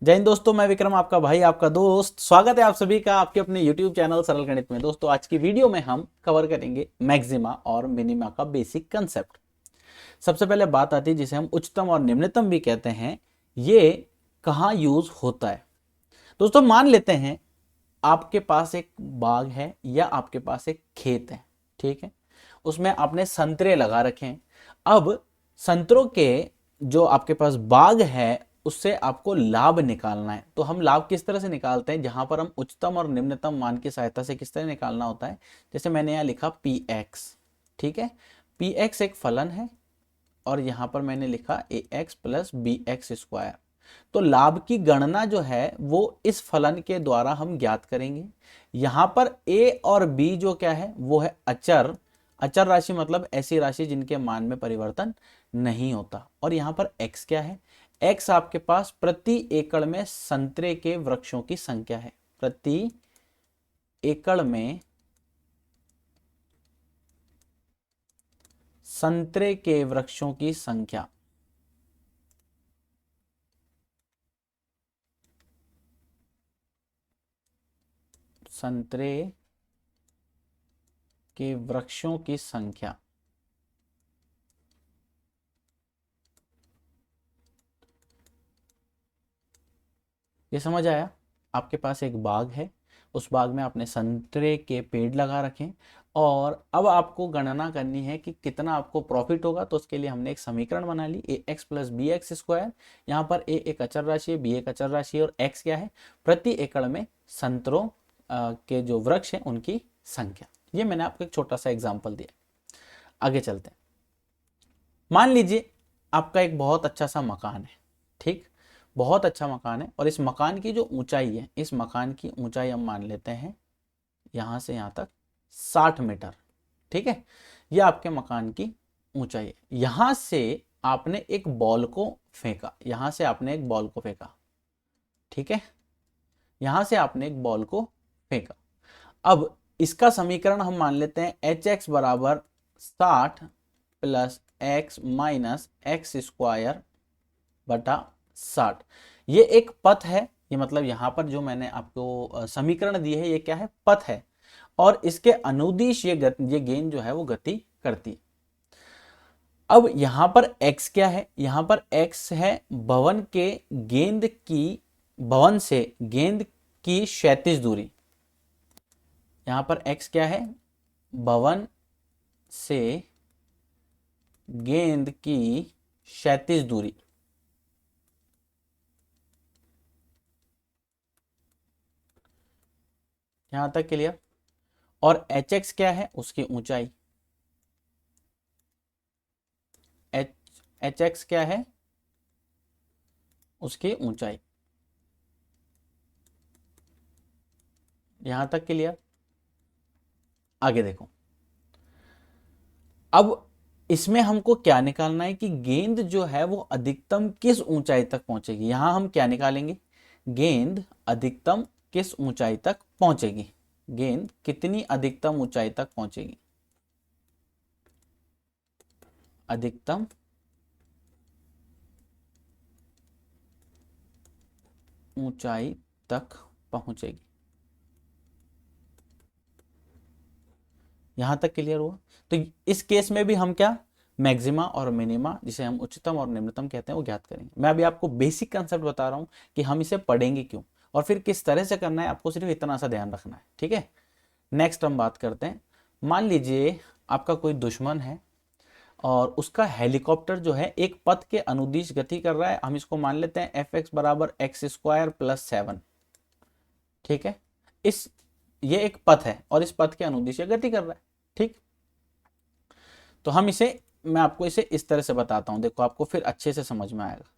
जय हिंद दोस्तों, मैं विक्रम आपका भाई आपका दोस्त। स्वागत है आप सभी का आपके अपने YouTube चैनल सरल गणित में। दोस्तों आज की वीडियो में हम कवर करेंगे मैक्सिमा और मिनिमा का बेसिक कंसेप्ट। सबसे पहले बात आती है जिसे हम उच्चतम और निम्नतम भी कहते हैं, ये कहाँ यूज होता है। दोस्तों मान लेते हैं आपके पास एक बाग है या आपके पास एक खेत है, ठीक है। उसमें आपने संतरे लगा रखे हैं। अब संतरों के जो आपके पास बाग है उससे आपको लाभ निकालना है। तो हम लाभ किस तरह से निकालते हैं, जहां पर हम उच्चतम और निम्नतम मान की सहायता से किस तरह निकालना होता है। जैसे मैंने यहां लिखा पी एक्स, ठीक है। पी एक्स एक फलन है और यहां पर मैंने लिखा a x plus b x square. तो लाभ की गणना जो है वो इस फलन के द्वारा हम ज्ञात करेंगे। यहां पर ए और बी जो क्या है वो है अचर। अचर राशि मतलब ऐसी राशि जिनके मान में परिवर्तन नहीं होता। और यहां पर x क्या है, x आपके पास प्रति एकड़ में संतरे के वृक्षों की संख्या है। प्रति एकड़ में संतरे के वृक्षों की संख्या। संतरे के वृक्षों की संख्या। ये समझ आया। आपके पास एक बाग है, उस बाग में आपने संतरे के पेड़ लगा रखे हैं और अब आपको गणना करनी है कि कितना आपको प्रॉफिट होगा। तो उसके लिए हमने एक समीकरण बना ली, a x plus b x square. यहाँ पर ए एक अचर राशि है, बी एक अचर राशि है और एक्स क्या है, प्रति एकड़ में संतरों के जो वृक्ष हैं उनकी संख्या। ये मैंने आपको एक छोटा सा एग्जाम्पल दिया। आगे चलते हैं। मान लीजिए आपका एक बहुत अच्छा सा मकान है, ठीक। बहुत अच्छा मकान है और इस मकान की जो ऊंचाई है, इस मकान की ऊंचाई हम मान लेते हैं यहां से यहां तक 60 मीटर, ठीक है। यह आपके मकान की ऊंचाई है। यहां से आपने एक बॉल को फेंका, यहां से आपने एक बॉल को फेंका, ठीक है। यहां से आपने एक बॉल को फेंका। अब इसका समीकरण हम मान लेते हैं एच एक्स बराबर 60 plus x minus x square बटा 60। ये एक पथ है। ये मतलब यहां पर जो मैंने आपको समीकरण दी है ये क्या है, पथ है। और इसके अनुदिश ये गेंद जो है वो गति करती है। अब यहां पर x क्या है, यहां पर x है भवन के गेंद की, भवन से गेंद की क्षैतिज दूरी। यहां पर x क्या है, भवन से गेंद की क्षैतिज दूरी। यहां तक क्लियर। और एच एक्स क्या है, उसकी ऊंचाई। एच एक्स क्या है, उसकी ऊंचाई। यहां तक क्लियर। आगे देखो। अब इसमें हमको क्या निकालना है कि गेंद जो है वो अधिकतम किस ऊंचाई तक पहुंचेगी। यहां हम क्या निकालेंगे, गेंद अधिकतम किस ऊंचाई तक पहुंचेगी, गेंद कितनी अधिकतम ऊंचाई तक पहुंचेगी। अधिकतम ऊंचाई तक पहुंचेगी। यहां तक क्लियर हुआ। तो इस केस में भी हम क्या, मैक्सिमा और मिनिमा जिसे हम उच्चतम और निम्नतम कहते हैं वो ज्ञात करेंगे। मैं अभी आपको बेसिक कंसेप्ट बता रहा हूं कि हम इसे पढ़ेंगे क्यों और फिर किस तरह से करना है, आपको सिर्फ इतना सा ध्यान रखना है, ठीक है। नेक्स्ट हम बात करते हैं। मान लीजिए आपका कोई दुश्मन है और उसका हेलीकॉप्टर जो है एक पथ के अनुदिश गति कर रहा है। हम इसको मान लेते हैं एफ एक्स बराबर एक्स स्क्वायर प्लस 7, ठीक है। इस ये एक पथ है और इस पथ के अनुदिश गति कर रहा है, ठीक। तो हम इसे, मैं आपको इसे इस तरह से बताता हूं, देखो आपको फिर अच्छे से समझ में आएगा।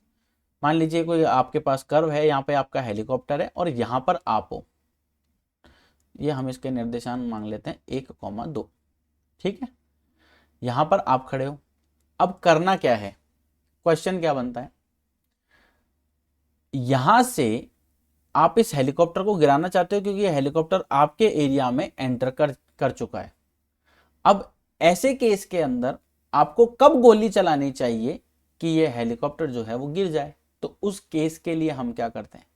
मान लीजिए कोई आपके पास कर्व है, यहाँ पे आपका हेलीकॉप्टर है और यहाँ पर आप हो। ये हम इसके निर्देशांक मांग लेते हैं 1,2, ठीक है। यहां पर आप खड़े हो। अब करना क्या है, क्वेश्चन क्या बनता है, यहां से आप इस हेलीकॉप्टर को गिराना चाहते हो क्योंकि ये हेलीकॉप्टर आपके एरिया में एंटर कर चुका है। अब ऐसे केस के अंदर आपको कब गोली चलानी चाहिए कि ये हेलीकॉप्टर जो है वो गिर जाए। तो उस केस के लिए हम क्या करते हैं,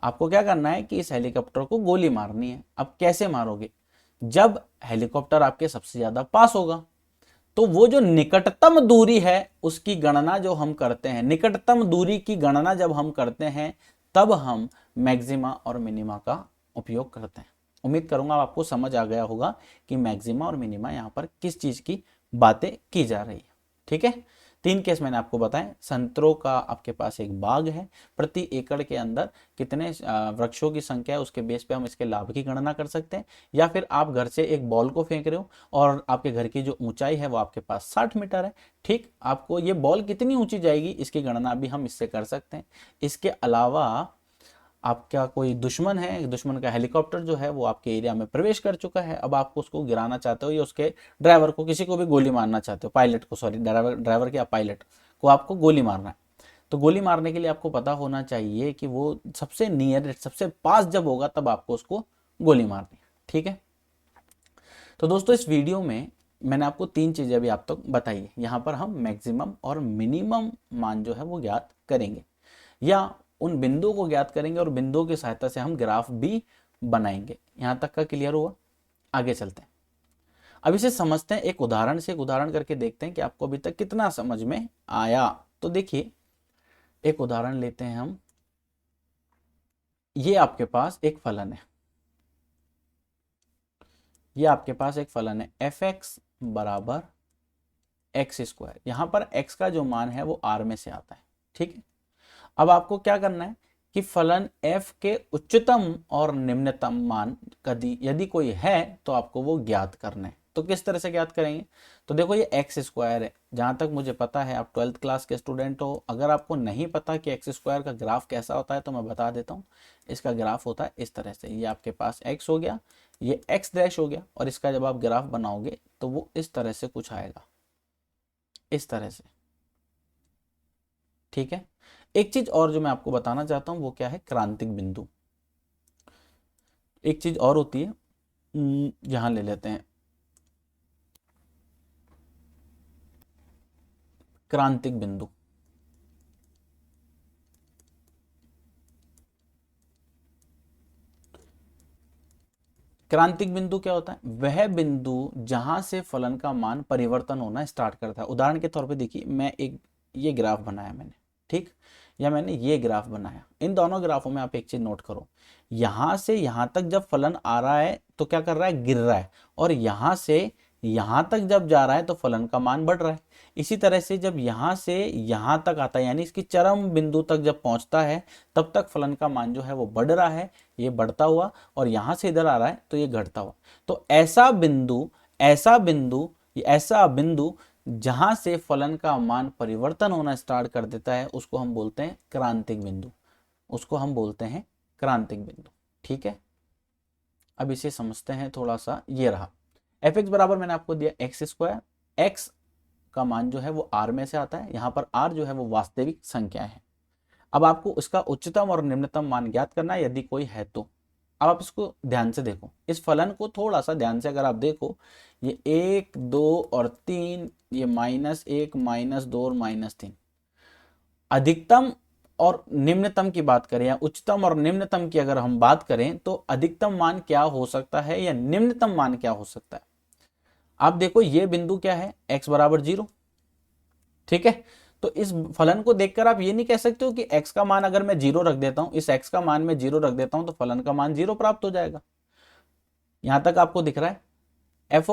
आपको क्या करना है कि इस हेलीकॉप्टर को गोली मारनी है। अब कैसे मारोगे, जब हेलीकॉप्टर आपके सबसे ज्यादा पास होगा तो वो जो निकटतम दूरी है उसकी गणना जो हम करते हैं, निकटतम दूरी की गणना जब हम करते हैं तब हम मैक्सिमा और मिनिमा का उपयोग करते हैं। उम्मीद करूंगा आपको समझ आ गया होगा कि मैक्सिमा और मिनिमा यहाँ पर किस चीज की बातें की जा रही है। ठीक है, 3 केस मैंने आपको बताए। संतरों का आपके पास एक बाग है, प्रति एकड़ के अंदर कितने वृक्षों की संख्या है उसके बेस पे हम इसके लाभ की गणना कर सकते हैं। या फिर आप घर से एक बॉल को फेंक रहे हो और आपके घर की जो ऊंचाई है वो आपके पास 60 मीटर है। ठीक, आपको ये बॉल कितनी ऊंची जाएगी इसकी गणना भी हम इससे कर सकते हैं। इसके अलावा आपका कोई दुश्मन है, दुश्मन का हेलीकॉप्टर जो है वो आपके एरिया में प्रवेश कर चुका है, अब आपको उसको गिराना चाहते हो या उसके ड्राइवर को, किसी को भी गोली मारना चाहते हो, पायलट को, सॉरी ड्राइवर के या पायलट को आपको गोली मारना है। तो गोली मारने के लिए आपको पता होना चाहिए कि वो सबसे नियरेस्ट, सबसे पास जब होगा तब आपको उसको गोली मारनी है। ठीक है, तो दोस्तों इस वीडियो में मैंने आपको 3 चीजें अभी आप तक बताई है। यहाँ पर हम मैक्सिमम और मिनिमम मान जो है वो ज्ञात करेंगे या उन बिंदुओं को ज्ञात करेंगे और बिंदुओं की सहायता से हम ग्राफ भी बनाएंगे। यहां तक का क्लियर हुआ? आगे चलते हैं, अब इसे समझते हैं एक उदाहरण से। एक उदाहरण करके देखते हैं कि आपको अभी तक कितना समझ में आया। तो देखिए एक उदाहरण लेते हैं हम। ये आपके पास एक फलन है, ये आपके पास एक फलन है एफ एक्स बराबर एक्स स्क्वायर। यहां पर एक्स का जो मान है वो आर में से आता है। ठीक है, अब आपको क्या करना है कि फलन f के उच्चतम और निम्नतम मान यदि कोई है तो आपको वो ज्ञात करना है। तो किस तरह से ज्ञात करेंगे, तो देखो ये एक्स स्क्वायर है, जहां तक मुझे पता है आप 12th क्लास के स्टूडेंट हो। अगर आपको नहीं पता कि एक्स स्क्वायर का ग्राफ कैसा होता है तो मैं बता देता हूँ। इसका ग्राफ होता है इस तरह से, ये आपके पास x हो गया, ये x डैश हो गया, और इसका जब आप ग्राफ बनाओगे तो वो इस तरह से कुछ आएगा, इस तरह से। ठीक है, एक चीज और जो मैं आपको बताना चाहता हूं वो क्या है, क्रांतिक बिंदु। एक चीज और होती है, यहां ले लेते हैं क्रांतिक बिंदु। क्रांतिक बिंदु क्या होता है, वह बिंदु जहां से फलन का मान परिवर्तन होना स्टार्ट करता है। उदाहरण के तौर पे देखिए, मैं एक ये ग्राफ बनाया मैंने, ठीक, या मैंने ये ग्राफ बनाया। इन दोनों ग्राफों में आप एक चीज नोट करो, यहां से यहां तक जब फलन आ रहा है तो क्या कर रहा है, गिर रहा है, और यहां से यहां तक जब जा रहा है तो फलन का मान बढ़ रहा है। इसी तरह से जब यहां से यहां तक आता है, यानी इसकी चरम बिंदु तक जब पहुंचता है तब तक फलन का मान जो है वो बढ़ रहा है, ये बढ़ता हुआ, और यहां से इधर आ रहा है तो ये घटता हुआ। तो ऐसा बिंदु, ऐसा बिंदु जहां से फलन का मान परिवर्तन होना स्टार्ट कर देता है उसको हम बोलते हैं क्रांतिक बिंदु, उसको हम बोलते हैं क्रांतिक बिंदु। ठीक है, अब इसे समझते हैं थोड़ा सा। ये रहा एफ एक्स बराबर मैंने आपको दिया एक्स स्क्वायर, एक्स का मान जो है वो आर में से आता है, यहां पर आर जो है वो वास्तविक संख्या है। अब आपको उसका उच्चतम और निम्नतम मान ज्ञात करना है यदि कोई है तो। अब आप इसको ध्यान से देखो, इस फलन को थोड़ा सा ध्यान से अगर आप देखो, ये 1 2 और 3, ये -1 -2 और -3। अधिकतम और निम्नतम की बात करें या उच्चतम और निम्नतम की अगर हम बात करें तो अधिकतम मान क्या हो सकता है या निम्नतम मान क्या हो सकता है। आप देखो ये बिंदु क्या है, x बराबर 0। ठीक है, तो इस फलन को देखकर आप ये नहीं कह सकते हो कि x का मान अगर मैं 0 रख देता हूं, इस x का मान मैं 0 रख देता हूं तो फलन का मान 0 प्राप्त हो जाएगा। यहां तक आपको दिख रहा है, एफ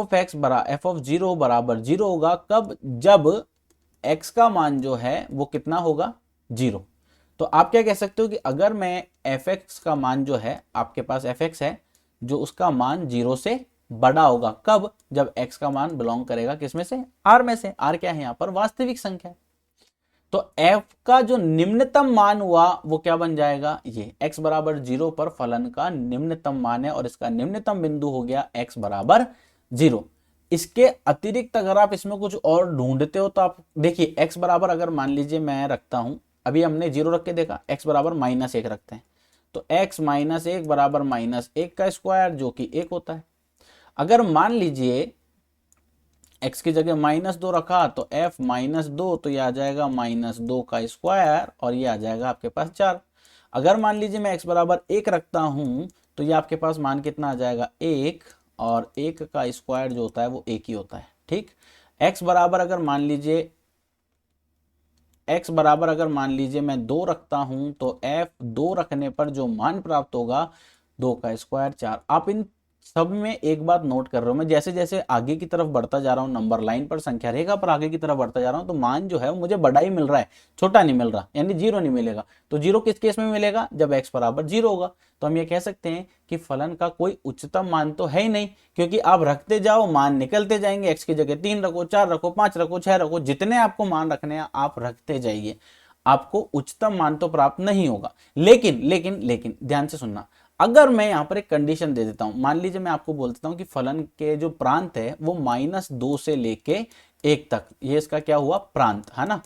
ऑफ 0 बराबर 0 होगा कब, जब x का मान जो है वो कितना होगा, 0। तो आप क्या कह सकते हो कि अगर मैं एफ एक्स का मान जो है, आपके पास एफ एक्स है जो उसका मान 0 से बड़ा होगा, कब, जब x का मान बिलोंग करेगा किसमें से, r में से। r क्या है यहाँ पर, वास्तविक संख्या। तो f का जो निम्नतम मान हुआ वो क्या बन जाएगा, ये x बराबर 0 पर फलन का निम्नतम मान है और इसका निम्नतम बिंदु हो गया x बराबर 0। इसके अतिरिक्त अगर आप इसमें कुछ और ढूंढते हो तो आप देखिए, x बराबर अगर मान लीजिए मैं रखता हूं, अभी हमने 0 रख के देखा, x बराबर -1 रखते हैं तो x -1 बराबर -1 का स्क्वायर जो कि 1 होता है। अगर मान लीजिए x की जगह -2 रखा तो f -2, तो ये आ जाएगा -2 का स्क्वायर और ये आ जाएगा आपके पास 4। अगर मान लीजिए मैं x बराबर 1 रखता हूं तो ये आपके पास मान कितना आ जाएगा 1, और 1 का स्क्वायर जो होता है वो 1 ही होता है। ठीक, x बराबर अगर मान लीजिए मैं 2 रखता हूं तो f 2 रखने पर जो मान प्राप्त होगा 2 का स्क्वायर 4। आप इन सब में एक बात नोट कर रहे हो, मैं जैसे जैसे आगे की तरफ बढ़ता जा रहा हूँ, नंबर लाइन पर संख्या रेखा पर आगे की तरफ बढ़ता जा रहा हूँ, तो मान जो है वो मुझे बड़ा ही मिल रहा है, छोटा नहीं मिल रहा, यानी जीरो नहीं मिलेगा। तो जीरो किस केस में मिलेगा, जब x बराबर 0 होगा। तो हम ये कह सकते हैं कि फलन का कोई उच्चतम मान तो है ही नहीं, क्योंकि आप रखते जाओ मान निकलते जाएंगे। x की जगह 3 रखो, 4 रखो, 5 रखो, 6 रखो, जितने आपको मान रखने हैं आप रखते जाइए, आपको उच्चतम मान तो प्राप्त नहीं होगा। लेकिन लेकिन लेकिन ध्यान से सुनना, अगर मैं यहां पर एक कंडीशन दे देता हूं, मान लीजिए मैं आपको बोल देता हूं कि फलन के जो प्रांत है वो -2 से लेके 1 तक, ये इसका क्या हुआ, प्रांत है ना,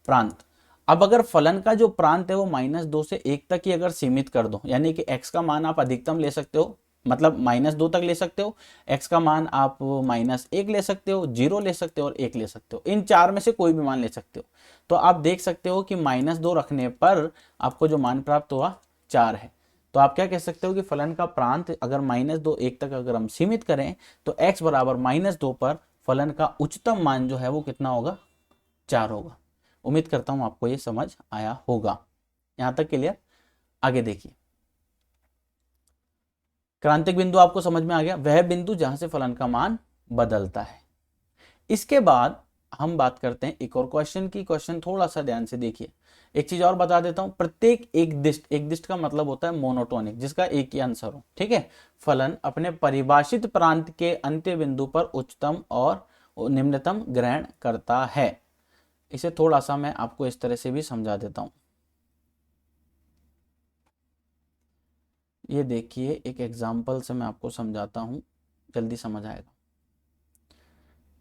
प्रांत। अब अगर फलन का जो प्रांत है वो -2 से 1 तक ही अगर सीमित कर दो, यानी कि x का मान आप अधिकतम ले सकते हो, मतलब -2 तक ले सकते हो, x का मान आप -1 ले सकते हो, 0 ले सकते हो और 1 ले सकते हो, इन चार में से कोई भी मान ले सकते हो। तो आप देख सकते हो कि -2 रखने पर आपको जो मान प्राप्त हुआ 4 है। तो आप क्या कह सकते हो कि फलन का प्रांत अगर -2 1 तक अगर हम सीमित करें तो x बराबर -2 पर फलन का उच्चतम मान जो है वो कितना होगा, 4 होगा। उम्मीद करता हूं आपको ये समझ आया होगा, यहां तक क्लियर। आगे देखिए, क्रांतिक बिंदु आपको समझ में आ गया, वह बिंदु जहां से फलन का मान बदलता है। इसके बाद हम बात करते हैं एक और क्वेश्चन की। क्वेश्चन थोड़ा सा ध्यान से देखिए। एक चीज और बता देता हूं, प्रत्येक एक दिष्ट का मतलब होता है मोनोटोनिक, जिसका एक ही आंसर हो। ठीक है, फलन अपने परिभाषित प्रांत के अंत्य बिंदु पर उच्चतम और निम्नतम ग्रहण करता है। इसे थोड़ा सा मैं आपको इस तरह से भी समझा देता हूं। ये देखिए, एक एग्जाम्पल से मैं आपको समझाता हूं, जल्दी समझ आएगा।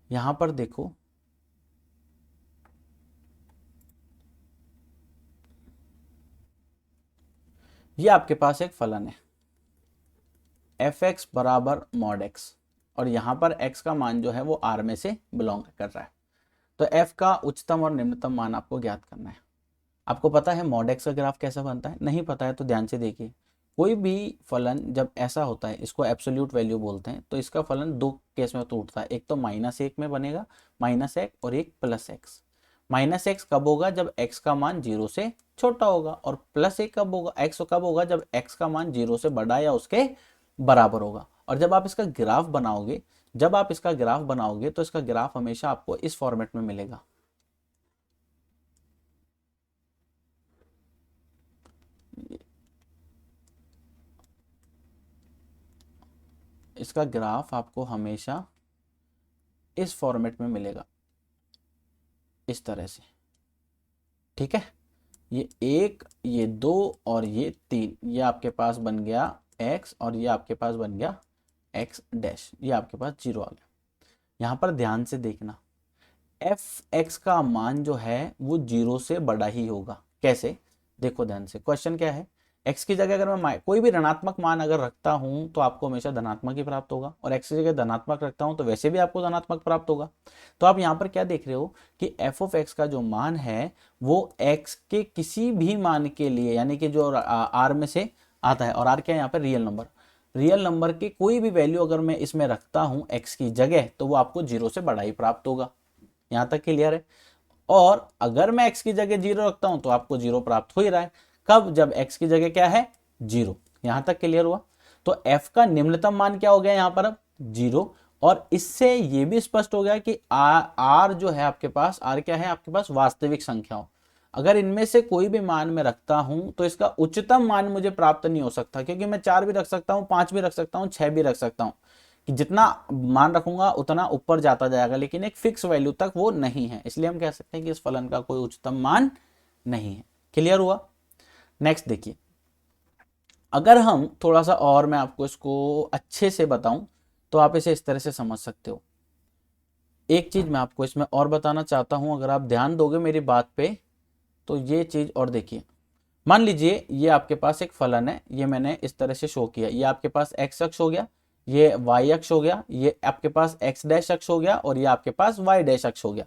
यहां पर देखो, ये आपके पास एक फलन है f(x) बराबर mod x, और यहां पर x का मान जो है वो r में से बिलोंग कर रहा है। तो f का उच्चतम और निम्नतम मान आपको ज्ञात करना है। आपको पता है mod x का ग्राफ कैसा बनता है, नहीं पता है तो ध्यान से देखिए। कोई भी फलन जब ऐसा होता है, इसको एब्सोल्यूट वैल्यू बोलते हैं, तो इसका फलन दो केस में टूटता है। एक तो -1 में बनेगा, -1, और एक +x। -x कब होगा, जब x का मान 0 से छोटा होगा, और +1 कब होगा, x कब होगा, जब x का मान 0 से बड़ा या उसके बराबर होगा। और जब आप इसका ग्राफ बनाओगे तो इसका ग्राफ हमेशा आपको इस फॉर्मेट में मिलेगा। इसका ग्राफ आपको हमेशा इस फॉर्मेट में मिलेगा, इस तरह से। ठीक है, ये 1, ये 2 और ये 3, ये आपके पास बन गया x, और ये आपके पास बन गया x डैश, ये आपके पास 0 आ गया। यहां पर ध्यान से देखना, f(x) का मान जो है वो 0 से बड़ा ही होगा। कैसे, देखो ध्यान से, क्वेश्चन क्या है, x की जगह अगर मैं कोई भी ऋणात्मक मान अगर रखता हूं तो आपको हमेशा धनात्मक ही प्राप्त होगा, और x की जगह धनात्मक रखता हूं तो वैसे भी आपको धनात्मक प्राप्त होगा। तो आप यहां पर क्या देख रहे हो कि f(x) का जो मान है वो x के किसी भी मान के लिए, यानी कि जो r में से आता है, और r क्या है यहाँ पर, रियल नंबर के कोई भी वैल्यू अगर मैं इसमें रखता हूं x की जगह, तो वो आपको 0 से बड़ा ही प्राप्त होगा। यहां तक क्लियर है। और अगर मैं x की जगह 0 रखता हूं तो आपको 0 प्राप्त हो ही रहा है। कब, जब x की जगह क्या है, 0। यहां तक क्लियर हुआ। तो f का निम्नतम मान क्या हो गया यहां पर, अब 0। और इससे ये भी स्पष्ट हो गया कि r जो है आपके पास, r क्या है आपके पास, वास्तविक संख्या हो। अगर इनमें से कोई भी मान मैं रखता हूं तो इसका उच्चतम मान मुझे प्राप्त नहीं हो सकता, क्योंकि मैं 4 भी रख सकता हूं, 5 भी रख सकता हूं, 6 भी रख सकता हूं, कि जितना मान रखूंगा उतना ऊपर जाता जाएगा, लेकिन एक फिक्स वैल्यू तक वो नहीं है। इसलिए हम कह सकते हैं कि इस फलन का कोई उच्चतम मान नहीं है। क्लियर हुआ। नेक्स्ट देखिए, अगर हम थोड़ा सा और मैं आपको इसको अच्छे से बताऊं तो आप इसे इस तरह से समझ सकते हो। एक चीज मैं आपको इसमें और बताना चाहता हूं, अगर आप ध्यान दोगे मेरी बात पे तो ये चीज और देखिए। मान लीजिए ये आपके पास एक फलन है, ये मैंने इस तरह से शो किया, ये आपके पास x अक्ष हो गया, ये y अक्ष हो गया, ये आपके पास x डैश अक्ष हो गया और ये आपके पास y डैश अक्ष हो गया।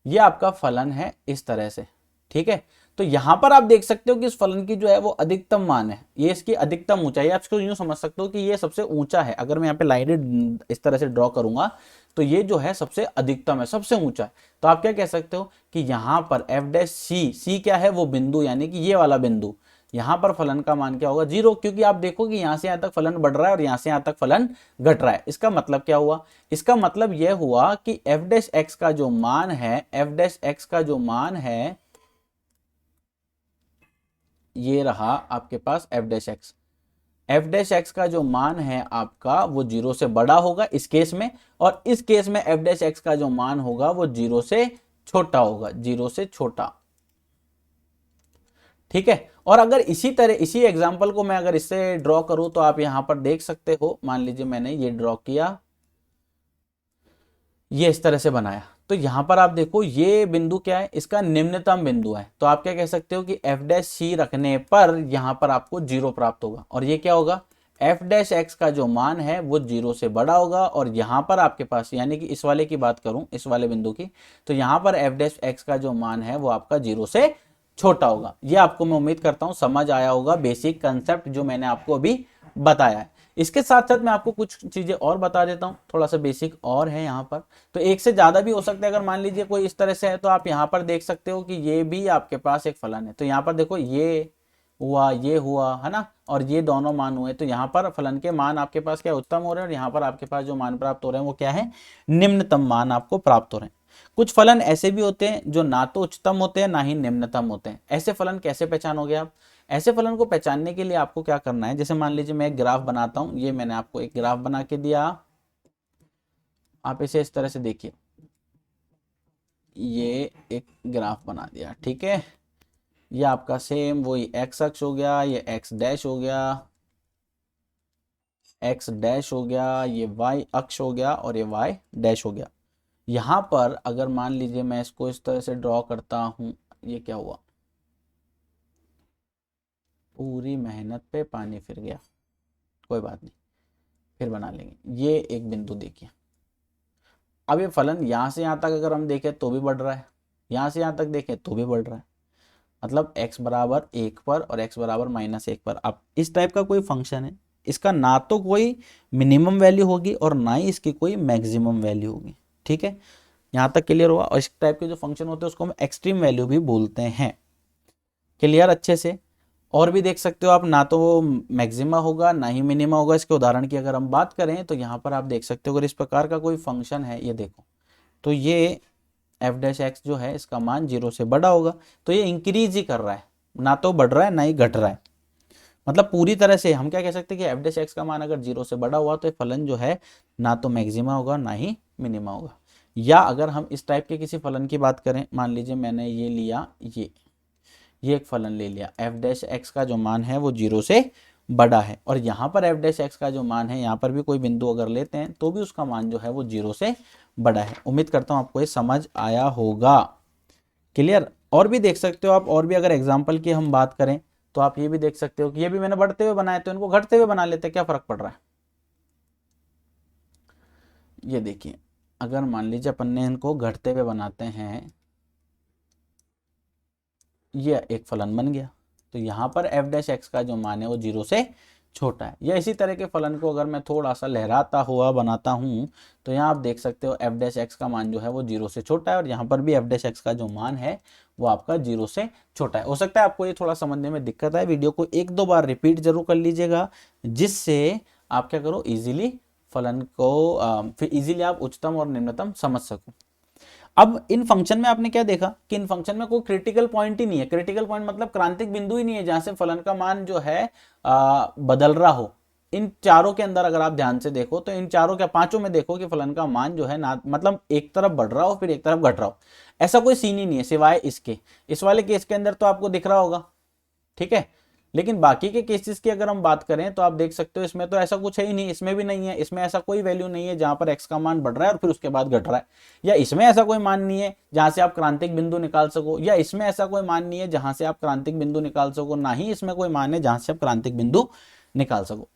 ये आपका फलन है इस तरह से, ठीक है। तो यहां पर आप देख सकते हो कि इस फलन की जो है वो अधिकतम मान है, ये इसकी अधिकतम ऊंचाई। आप इसको यूं समझ सकते हो कि ये सबसे ऊंचा है। अगर मैं यहाँ पे लाइनें इस तरह से ड्रॉ करूंगा तो ये जो है सबसे अधिकतम है, सबसे ऊंचा है। तो आप क्या कह सकते हो कि यहां पर एफ डैश सी क्या है, वो बिंदु, यानी कि ये वाला बिंदु, यहां पर फलन का मान क्या होगा, 0। क्योंकि आप देखो कि यहां से यहां तक फलन बढ़ रहा है और यहां से यहां तक फलन घट रहा है। इसका मतलब क्या हुआ, इसका मतलब यह हुआ कि एफ डैश एक्स का जो मान है, एफ डैश एक्स का जो मान है, ये रहा आपके पास f dash x. F dash x का जो मान है आपका वो 0 से बड़ा होगा इस केस में, और इस केस में एफ डैश एक्स का जो मान होगा वो 0 से छोटा होगा, 0 से छोटा, ठीक है। और अगर इसी तरह इसी एग्जांपल को मैं अगर इससे ड्रॉ करूं तो आप यहां पर देख सकते हो, मान लीजिए मैंने ये ड्रॉ किया, ये इस तरह से बनाया, तो यहां पर आप देखो ये बिंदु क्या है, इसका निम्नतम बिंदु है। तो आप क्या कह सकते हो कि एफ डैश सी रखने पर यहां पर आपको 0 प्राप्त होगा, और ये क्या होगा, एफ डैश एक्स का जो मान है वो 0 से बड़ा होगा। और यहां पर आपके पास, यानी कि इस वाले की बात करूं, इस वाले बिंदु की, तो यहां पर एफ डैश एक्स का जो मान है वो आपका 0 से छोटा होगा। ये आपको मैं उम्मीद करता हूं समझ आया होगा, बेसिक कंसेप्ट जो मैंने आपको अभी बताया है। इसके साथ साथ मैं आपको कुछ चीजें और बता देता हूं, थोड़ा सा बेसिक और है यहाँ पर। तो एक से ज्यादा भी हो सकता है, अगर मान लीजिए कोई इस तरह से है तो आप यहाँ पर देख सकते हो कि ये भी आपके पास एक फलन है। तो यहाँ पर देखो ये हुआ, ये हुआ, है ना, और ये दोनों मान हुए। तो यहाँ पर फलन के मान आपके पास क्या उत्तम हो रहे हैं, और यहाँ पर आपके पास जो मान प्राप्त हो रहे हैं वो क्या है, निम्नतम मान आपको प्राप्त हो रहे हैं। कुछ फलन ऐसे भी होते हैं जो ना तो उच्चतम होते हैं ना ही निम्नतम होते हैं। ऐसे फलन कैसे पहचानोगे आप, ऐसे फलन को पहचानने के लिए आपको क्या करना है, जैसे मान लीजिए मैं एक ग्राफ बनाता हूं, ये मैंने आपको एक ग्राफ बना के दिया, आप इसे इस तरह से देखिए, ये एक ग्राफ बना दिया, ठीक है। ये आपका सेम वही एक्स अक्ष हो गया, ये एक्स डैश हो गया, एक्स डैश हो गया, ये वाई अक्ष हो गया और ये वाई डैश हो गया। यहां पर अगर मान लीजिए मैं इसको इस तरह से ड्रॉ करता हूं, ये क्या हुआ, पूरी मेहनत पे पानी फिर गया, कोई बात नहीं, फिर बना लेंगे। ये एक बिंदु देखिए, अब ये फलन यहां से यहां तक अगर हम देखें तो भी बढ़ रहा है, यहां से यहां तक देखें तो भी बढ़ रहा है, मतलब x बराबर 1 पर और x बराबर -1 पर। अब इस टाइप का कोई फंक्शन है, इसका ना तो कोई मिनिमम वैल्यू होगी और ना ही इसकी कोई मैक्सिमम वैल्यू होगी, ठीक है। यहां तक क्लियर हुआ। और इस टाइप के जो फंक्शन होते हैं उसको हम एक्सट्रीम वैल्यू भी बोलते हैं, क्लियर अच्छे से। और भी देख सकते हो आप, ना तो मैक्सिमा होगा ना ही मिनिमा होगा। इसके उदाहरण की अगर हम बात करें तो यहाँ पर आप देख सकते हो, अगर इस प्रकार का कोई फंक्शन है, ये देखो, तो ये एफ डैश एक्स जो है इसका मान 0 से बड़ा होगा, तो ये इंक्रीज ही कर रहा है, ना तो बढ़ रहा है ना ही घट रहा है। मतलब पूरी तरह से हम क्या कह सकते हैं कि एफ डैश एक्स का मान अगर 0 से बड़ा हुआ तो ये फलन जो है ना तो मैक्सिमा होगा ना ही मिनिमा होगा। या अगर हम इस टाइप के किसी फलन की बात करें, मान लीजिए मैंने ये लिया, ये एक फलन ले लिया, एफ डैश एक्स का जो मान है वो 0 से बड़ा है, और यहाँ पर एफ डैश एक्स का जो मान है, यहाँ पर भी कोई बिंदु अगर लेते हैं तो भी उसका मान जो है वो 0 से बड़ा है। उम्मीद करता हूँ आपको ये समझ आया होगा, क्लियर। और भी देख सकते हो आप, और भी अगर एग्जाम्पल की हम बात करें तो आप ये भी देख सकते हो कि ये भी मैंने बढ़ते हुए बनाए, तो इनको घटते हुए बना लेते, क्या फर्क पड़ रहा है। ये देखिए, अगर मान लीजिए अपन ने इनको घटते हुए बनाते हैं, ये एक फलन बन गया, तो यहाँ पर एफ डैश एक्स का जो मान है वो 0 से छोटा है। या इसी तरह के फलन को अगर मैं थोड़ा सा लहराता हुआ बनाता हूँ, तो यहाँ आप देख सकते हो एफ डैश एक्स का मान जो है वो 0 से छोटा है, और यहाँ पर भी एफ डैश एक्स का जो मान है वो आपका 0 से छोटा है। हो सकता है आपको ये थोड़ा समझने में दिक्कत आए, वीडियो को 1-2 बार रिपीट जरूर कर लीजिएगा, जिससे आप क्या करो, इजीली फलन को फिर इजीली आप उच्चतम और निम्नतम समझ सको। अब इन फंक्शन में आपने क्या देखा कि इन फंक्शन में कोई क्रिटिकल पॉइंट ही नहीं है। क्रिटिकल पॉइंट मतलब क्रांतिक बिंदु ही नहीं है जहां से फलन का मान जो है बदल रहा हो। इन चारों के अंदर अगर आप ध्यान से देखो तो इन चारों क्या पांचों में देखो कि फलन का मान जो है ना, मतलब एक तरफ बढ़ रहा हो फिर एक तरफ घट रहा हो, ऐसा कोई सीन ही नहीं है सिवाय इसके। इस वाले केस के अंदर तो आपको दिख रहा होगा, ठीक है। लेकिन बाकी के केसेस की अगर हम बात करें तो आप देख सकते हो इसमें तो ऐसा कुछ है ही नहीं, इसमें भी नहीं है, इसमें ऐसा कोई वैल्यू नहीं है जहां पर एक्स का मान बढ़ रहा है और फिर उसके बाद घट रहा है। या इसमें ऐसा कोई मान नहीं है जहां से आप क्रांतिक बिंदु निकाल सको, या इसमें ऐसा कोई मान नहीं है जहां से आप क्रांतिक बिंदु निकाल सको, ना ही इसमें कोई मान है जहां से आप क्रांतिक बिंदु निकाल सको।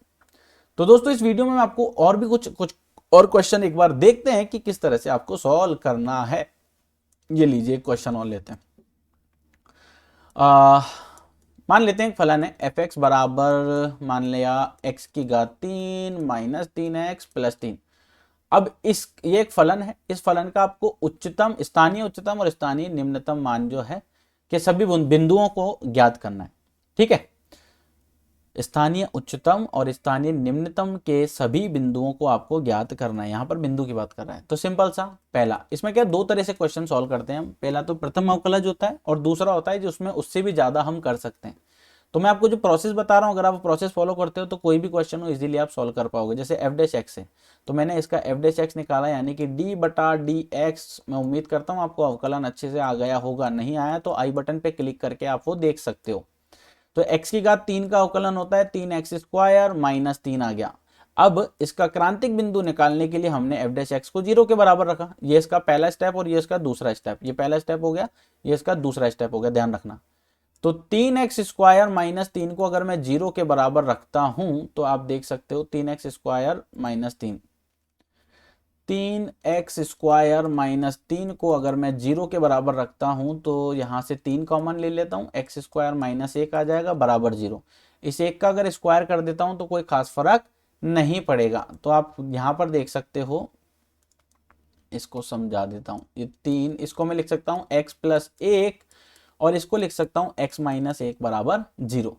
तो दोस्तों इस वीडियो में मैं आपको और भी कुछ कुछ और क्वेश्चन एक बार देखते हैं कि किस तरह से आपको सॉल्व करना है। ये लीजिए क्वेश्चन और लेते हैं। मान लेते हैं फलन है एफ एक्स बराबर मान लिया एक्स की घात 3 माइनस 3x प्लस 3। अब ये एक फलन है, इस फलन का आपको उच्चतम स्थानीय उच्चतम और स्थानीय निम्नतम मान जो है कि सभी बिंदुओं को ज्ञात करना है। ठीक है, स्थानीय उच्चतम और स्थानीय निम्नतम के सभी बिंदुओं को आपको ज्ञात करना है। यहां पर बिंदु की बात कर रहे हैं तो सिंपल सा पहला, इसमें क्या दो तरह से क्वेश्चन सॉल्व करते हैं हम। पहला तो प्रथम अवकलज होता है और दूसरा होता है जिसमें उससे भी ज्यादा हम कर सकते हैं। तो मैं आपको जो प्रोसेस बता रहा हूं, अगर आप प्रोसेस फॉलो करते हो तो कोई भी क्वेश्चन हो इजीली आप सॉल्व कर पाओगे। जैसे एफ डैश एक्स है तो मैंने इसका एफ डैश एक्स निकाला यानी कि डी बटा डी एक्स। मैं उम्मीद करता हूं आपको अवकलन अच्छे से आ गया होगा, नहीं आया तो आई बटन पे क्लिक करके आप वो देख सकते हो। तो x की घात 3 का अवकलन होता है 3x² माइनस 3 आ गया। अब इसका क्रांतिक बिंदु निकालने के लिए हमने एफ डैश एक्स को 0 के बराबर रखा। ये इसका पहला स्टेप और ये इसका दूसरा स्टेप। ये पहला स्टेप हो गया, ये इसका दूसरा स्टेप हो गया, ध्यान रखना। तो 3x² माइनस 3 को अगर मैं 0 के बराबर रखता हूं तो आप देख सकते हो 3x² माइनस 3, 3x² माइनस 3 को अगर मैं 0 के बराबर रखता हूं तो यहां से 3 कॉमन ले लेता हूं, x² माइनस 1 आ जाएगा बराबर 0। इस एक का अगर स्क्वायर कर देता हूं तो कोई खास फर्क नहीं पड़ेगा। तो आप यहां पर देख सकते हो, इसको समझा देता हूं। ये 3 इसको मैं लिख सकता हूं x प्लस 1 और इसको लिख सकता हूं x माइनस 1 बराबर 0।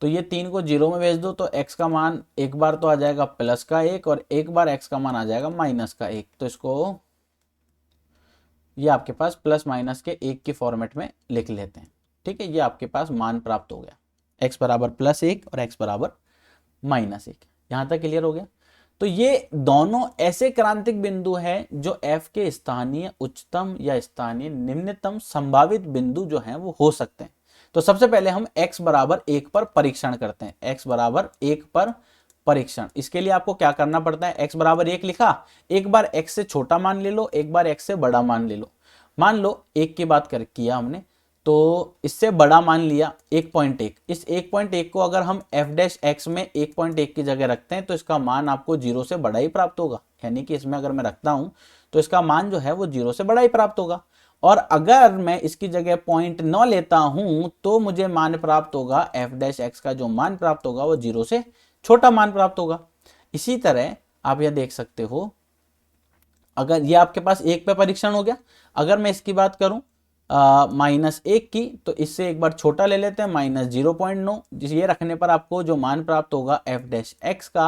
तो ये 3 को 0 में भेज दो तो x का मान एक बार तो आ जाएगा प्लस का 1 और एक बार x का मान आ जाएगा माइनस का 1। तो इसको ये आपके पास प्लस माइनस के 1 के फॉर्मेट में लिख लेते हैं। ठीक है, ये आपके पास मान प्राप्त हो गया, x बराबर प्लस 1 और x बराबर माइनस 1। यहां तक क्लियर हो गया। तो ये दोनों ऐसे क्रांतिक बिंदु हैं जो f के स्थानीय उच्चतम या स्थानीय निम्नतम संभावित बिंदु जो हैं वो हो सकते हैं। तो सबसे पहले हम x बराबर 1 पर परीक्षण करते हैं। x बराबर 1 पर परीक्षण, इसके लिए आपको क्या करना पड़ता है, x बराबर 1 लिखा, एक बार x से छोटा मान ले लो, एक बार x से बड़ा मान ले लो। मान लो 1 की बात कर किया हमने तो इससे बड़ा मान लिया 1.1। इस 1.1 को अगर हम एफ डैश एक्स में 1.1 की जगह रखते हैं तो इसका मान आपको 0 से बड़ा ही प्राप्त होगा। यानी कि इसमें अगर मैं रखता हूं तो इसका मान जो है वो 0 से बड़ा ही प्राप्त होगा। और अगर मैं इसकी जगह 0.9 लेता हूं तो मुझे मान प्राप्त होगा, एफ डैश एक्स का जो मान प्राप्त होगा वो 0 से छोटा मान प्राप्त होगा। इसी तरह आप यह देख सकते हो, अगर ये आपके पास 1 पे परीक्षण हो गया। अगर मैं इसकी बात करूं -1 की तो इससे एक बार छोटा ले लेते हैं -0.9। ये रखने पर आपको जो मान प्राप्त होगा एफ डैश एक्स का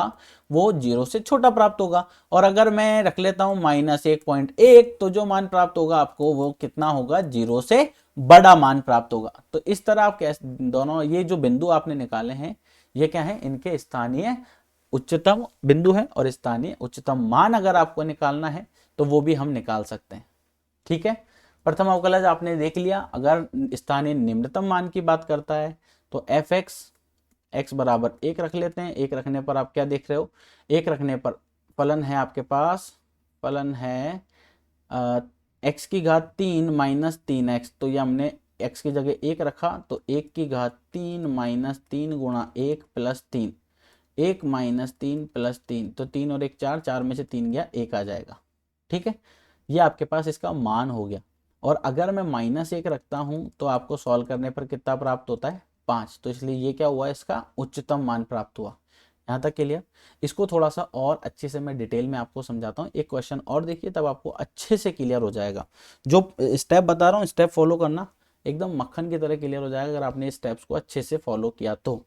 वो 0 से छोटा प्राप्त होगा। और अगर मैं रख लेता हूं -1.1 तो जो मान प्राप्त होगा आपको वो कितना होगा, 0 से बड़ा मान प्राप्त होगा। तो इस तरह आप कैसे दोनों ये जो बिंदु आपने निकाले हैं ये क्या है, इनके स्थानीय उच्चतम बिंदु है और स्थानीय उच्चतम मान अगर आपको निकालना है तो वो भी हम निकाल सकते हैं। ठीक है, प्रथम अवकलज आपने देख लिया। अगर स्थानीय निम्नतम मान की बात करता है तो एफ एक्स एक्स बराबर 1 रख लेते हैं। 1 रखने पर आप क्या देख रहे हो, 1 रखने पर फलन है आपके पास, फलन है एक्स की घात 3 माइनस 3x। तो ये हमने x की जगह 1 रखा तो 1 की घात 3 माइनस 3 गुणा 1 प्लस 3, 1 माइनस 3 प्लस 3। तो 3 और 1 4, 4 में से 3 गया 1 आ जाएगा। ठीक है, ये आपके पास इसका मान हो गया। और अगर मैं -1 रखता हूं तो आपको सॉल्व करने पर कितना प्राप्त होता है, 5। तो इसलिए ये क्या हुआ, इसका उच्चतम मान प्राप्त हुआ। यहाँ तक क्लियर। इसको थोड़ा सा और अच्छे से मैं डिटेल में आपको समझाता हूँ। एक क्वेश्चन और देखिए तब आपको अच्छे से क्लियर हो जाएगा। जो स्टेप बता रहा हूँ स्टेप फॉलो करना, एकदम मक्खन की तरह क्लियर हो जाएगा अगर आपने स्टेप्स को अच्छे से फॉलो किया तो।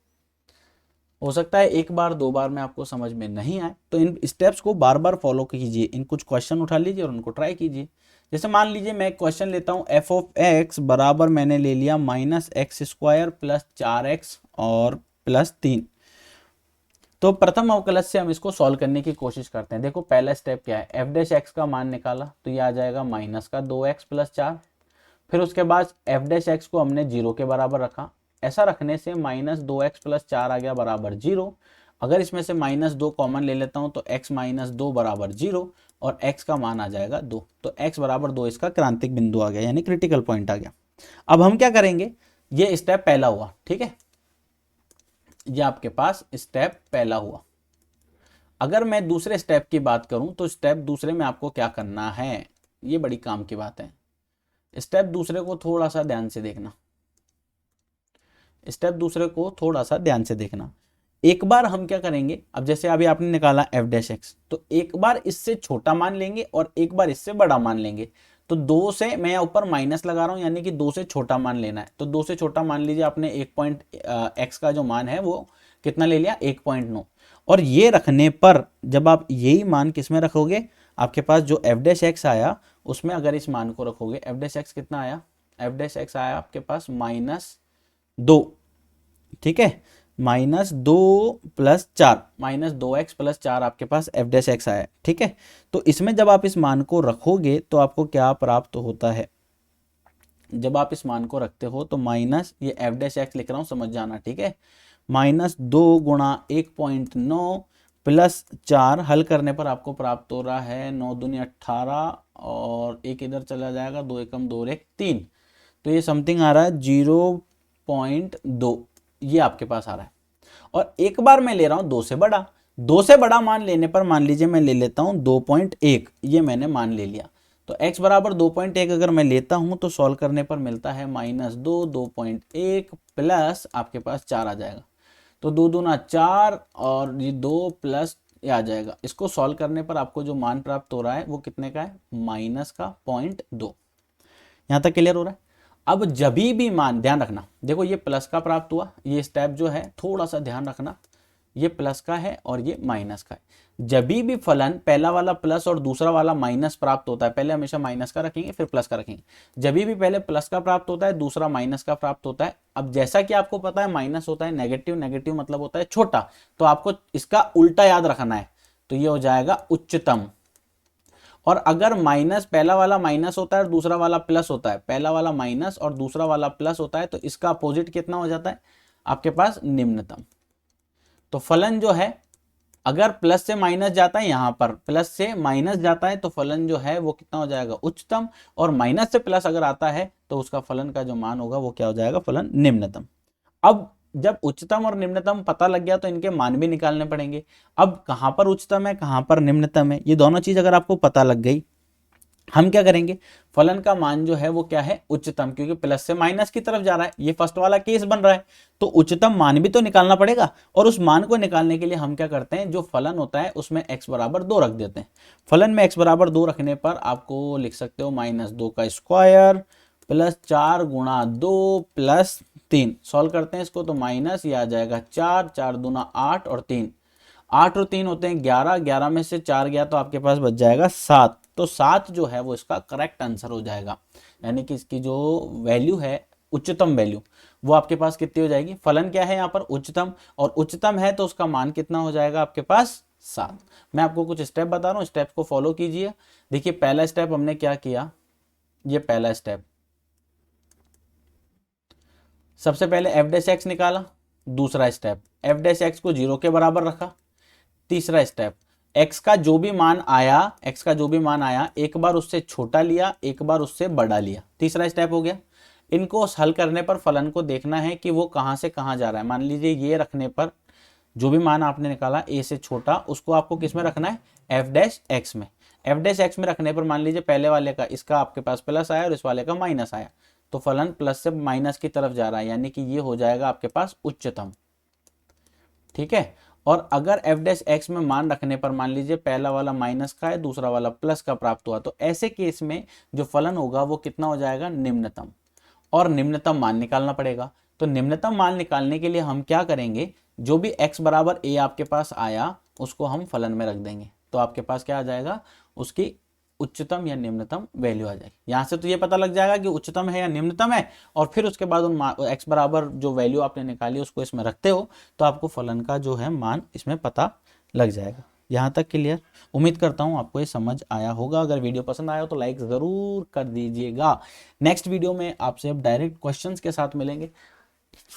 हो सकता है एक बार दो बार में आपको समझ में नहीं आए तो इन स्टेप्स को बार बार फॉलो कीजिए। इन कुछ क्वेश्चन उठा लीजिए और उनको ट्राई कीजिए। जैसे मान लीजिए मैं एक क्वेश्चन लेता हूँ, एफ ऑफ एक्स बराबर मैंने ले लिया -x² प्लस 4x और प्लस 3। तो प्रथम अवकलज से हम इसको सॉल्व करने की कोशिश करते हैं। देखो पहला स्टेप क्या है, एफ डैश एक्स का मान निकाला तो ये आ जाएगा -2x प्लस 4। फिर उसके बाद एफ डैश एक्स को हमने 0 के बराबर रखा। ऐसा रखने से -2x प्लस 4 आ गया बराबर 0। अगर इसमें से -2 कॉमन ले लेता हूं तो x -2 बराबर 0 और x का मान आ जाएगा 2। तो x बराबर 2 इसका क्रांतिक बिंदु आ गया, यानी क्रिटिकल पॉइंट आ गया। अब हम क्या करेंगे, ये स्टेप पहला हुआ। ठीक है, ये आपके पास स्टेप पहला हुआ। अगर मैं दूसरे स्टेप की बात करूं तो स्टेप दूसरे में आपको क्या करना है, ये बड़ी काम की बात है। स्टेप दूसरे को थोड़ा सा ध्यान से देखना, स्टेप दूसरे को थोड़ा सा ध्यान से देखना। एक बार हम क्या करेंगे, अब जैसे अभी आपने निकाला एफ डैश एक्स, तो एक बार इससे छोटा मान लेंगे और एक बार इससे बड़ा मान लेंगे। तो 2 से मैं यहाँ ऊपर माइनस लगा रहा हूँ, यानी कि 2 से छोटा मान लेना है। तो 2 से छोटा मान लीजिए आपने 1 पॉइंट एक्स का जो मान है वो कितना ले लिया, 1.9। और ये रखने पर जब आप यही मान किस में रखोगे, आपके पास जो एफ डैश एक्स आया उसमें अगर इस मान को रखोगे, एफ डैश एक्स कितना आया, एफ डैश एक्स आया आपके पास -2, ठीक है, -2 + 4, -2x+4 आपके पास एफ डैश एक्स आया, ठीक है। तो इसमें जब आप इस मान को रखोगे तो आपको क्या प्राप्त होता है, जब आप इस मान को रखते हो तो माइनस, ये एफ डैश एक्स लिख रहा हूं समझ जाना, ठीक है, -2 × 1.9 + 4, हल करने पर आपको प्राप्त हो रहा है 9 दूनी 18 और एक इधर चला जाएगा, 2 एकम 2 और 1 3, तो ये समथिंग आ रहा है 0.2, ये आपके पास आ रहा है। और एक बार मैं ले रहा हूं 2 से बड़ा, 2 से बड़ा मान लेने पर मान लीजिए मैं ले लेता हूं 2.1, ये मैंने मान ले लिया। तो x बराबर 2.1 अगर मैं लेता हूं तो सॉल्व करने पर मिलता है -2, 2.1 प्लस आपके पास 4 आ जाएगा। तो 2 दूना 4 और ये 2 प्लस ये आ जाएगा। इसको सॉल्व करने पर आपको जो मान प्राप्त हो रहा है वो कितने का है, -0.2। यहां तक क्लियर हो रहा है। अब जब भी मान, ध्यान रखना, देखो ये प्लस का प्राप्त हुआ, ये स्टेप जो है थोड़ा सा ध्यान रखना, ये प्लस का है और ये माइनस का है। जब भी फलन पहला वाला प्लस और दूसरा वाला माइनस प्राप्त होता है, पहले हमेशा माइनस का रखेंगे फिर प्लस का रखेंगे, जब भी पहले प्लस का प्राप्त होता है दूसरा माइनस का प्राप्त होता है। अब जैसा कि आपको पता है माइनस होता है नेगेटिव, नेगेटिव मतलब होता है छोटा, तो आपको इसका उल्टा याद रखना है, तो ये हो जाएगा उच्चतम। और अगर माइनस, पहला वाला माइनस होता है और दूसरा वाला प्लस होता है, पहला वाला माइनस और दूसरा वाला प्लस होता है, तो इसका अपोजिट कितना हो जाता है आपके पास, निम्नतम। तो फलन जो है अगर प्लस से माइनस जाता है, यहां पर प्लस से माइनस जाता है तो फलन जो है वो कितना हो जाएगा, उच्चतम। और माइनस से प्लस अगर आता है तो उसका फलन का जो मान होगा वो क्या हो जाएगा, फलन निम्नतम। अब जब उच्चतम और निम्नतम पता लग गया तो इनके मान भी निकालने पड़ेंगे। अब कहां पर उच्चतम है कहां पर निम्नतम है, ये दोनों चीज अगर आपको पता लग गई, हम क्या करेंगे, फलन का मान जो है वो क्या है, उच्चतम, क्योंकि प्लस से माइनस की तरफ जा रहा है, ये फर्स्ट वाला केस बन रहा है, तो उच्चतम मान भी तो निकालना पड़ेगा। और उस मान को निकालने के लिए हम क्या करते हैं, जो फलन होता है उसमें x बराबर 2 रख देते हैं। फलन में x बराबर 2 रखने पर आपको लिख सकते हो -2 का स्क्वायर + 4 × 2 + 3। सॉल्व करते हैं इसको तो माइनस ये आ जाएगा 4, 4 दूना 8 और 3, 8 और 3 होते हैं 11, 11 में से 4 गया तो आपके पास बच जाएगा 7। तो 7 जो है वो इसका करेक्ट आंसर हो जाएगा, यानी कि इसकी जो वैल्यू है उच्चतम वैल्यू वो आपके पास कितनी हो जाएगी, फलन क्या है यहाँ पर उच्चतम, और उच्चतम है तो उसका मान कितना हो जाएगा आपके पास 7। मैं आपको कुछ स्टेप बता रहा हूँ, स्टेप को फॉलो कीजिए। देखिए पहला स्टेप हमने क्या किया, ये पहला स्टेप, सबसे पहले एफ डैश एक्स निकाला, दूसरा स्टेप एफ डैश एक्स को 0 के बराबर रखा, तीसरा स्टेप x का जो भी मान आया, x का जो भी मान आया एक बार उससे छोटा लिया एक बार उससे बड़ा लिया, तीसरा स्टेप हो गया। इनको हल करने पर फलन को देखना है कि वो कहां से कहां जा रहा है। मान लीजिए ये रखने पर जो भी मान आपने निकाला a से छोटा, उसको आपको किस में रखना है, एफ डैश एक्स में। एफ डैश एक्स में रखने पर मान लीजिए पहले वाले का इसका आपके पास प्लस आया और इस वाले का माइनस आया, तो फलन प्लस से माइनस की तरफ जा रहा है, यानी कि ये हो जाएगा आपके पास उच्चतम, ठीक है। और अगर एफ डैश एक्स में मान रखने पर मान लीजिए पहला वाला माइनस का है दूसरा वाला प्लस का प्राप्त हुआ, तो ऐसे केस में जो फलन होगा वो कितना हो जाएगा, निम्नतम। और निम्नतम मान निकालना पड़ेगा, तो निम्नतम मान निकालने के लिए हम क्या करेंगे, जो भी x बराबर a आपके पास आया उसको हम फलन में रख देंगे, तो आपके पास क्या आ जाएगा, उसकी उच्चतम या निम्नतम वैल्यू आ जाएगी। यहां से तो ये पता लग जाएगा कि उच्चतम है या निम्नतम है, और फिर उसके बाद उन x बराबर जो वैल्यू आपने निकाली उसको इसमें रखते हो तो आपको फलन का जो है मान इसमें पता लग जाएगा। यहाँ तक क्लियर, उम्मीद करता हूँ आपको ये समझ आया होगा। अगर वीडियो पसंद आया हो तो लाइक ज़रूर कर दीजिएगा। नेक्स्ट वीडियो में आपसे अब डायरेक्ट क्वेश्चंस के साथ मिलेंगे।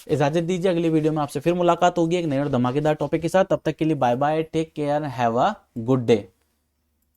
इजाज़त दीजिए, अगली वीडियो में आपसे फिर मुलाकात होगी एक नए और धमाकेदार टॉपिक के साथ। तब तक के लिए bye bye, take care, have a good day.